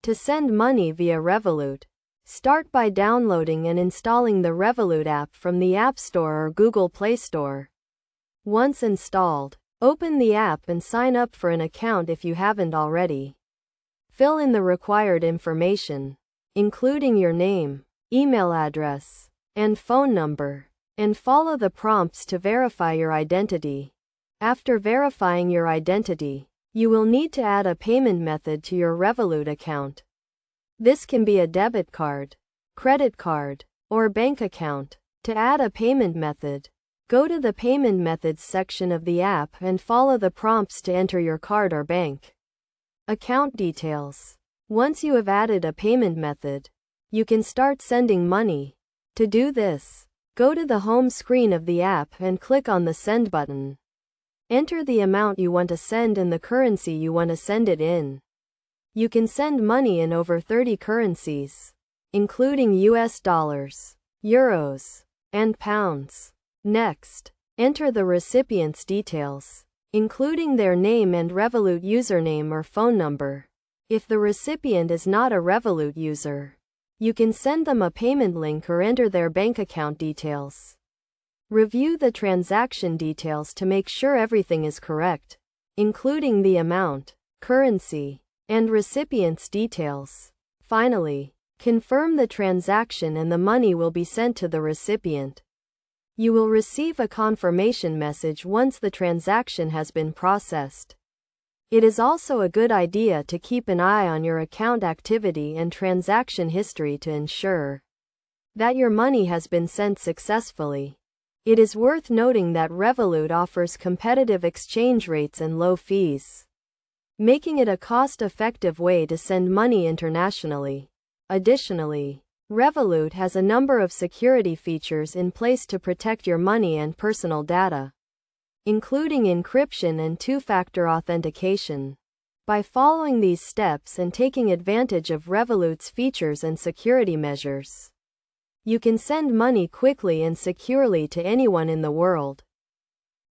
To send money via Revolut, start by downloading and installing the Revolut app from the App Store or Google Play Store. Once installed, open the app and sign up for an account if you haven't already. Fill in the required information, including your name, email address, and phone number, and follow the prompts to verify your identity. After verifying your identity, you will need to add a payment method to your Revolut account. This can be a debit card, credit card, or bank account. To add a payment method, go to the Payment Methods section of the app and follow the prompts to enter your card or bank account details. Once you have added a payment method, you can start sending money. To do this, go to the home screen of the app and click on the Send button. Enter the amount you want to send and the currency you want to send it in. You can send money in over 30 currencies, including US dollars, euros, and pounds. Next, enter the recipient's details, including their name and Revolut username or phone number. If the recipient is not a Revolut user, you can send them a payment link or enter their bank account details. Review the transaction details to make sure everything is correct, including the amount, currency, and recipient's details. Finally, confirm the transaction and the money will be sent to the recipient. You will receive a confirmation message once the transaction has been processed. It is also a good idea to keep an eye on your account activity and transaction history to ensure that your money has been sent successfully. It is worth noting that Revolut offers competitive exchange rates and low fees, making it a cost-effective way to send money internationally. Additionally, Revolut has a number of security features in place to protect your money and personal data, including encryption and two-factor authentication. By following these steps and taking advantage of Revolut's features and security measures, you can send money quickly and securely to anyone in the world.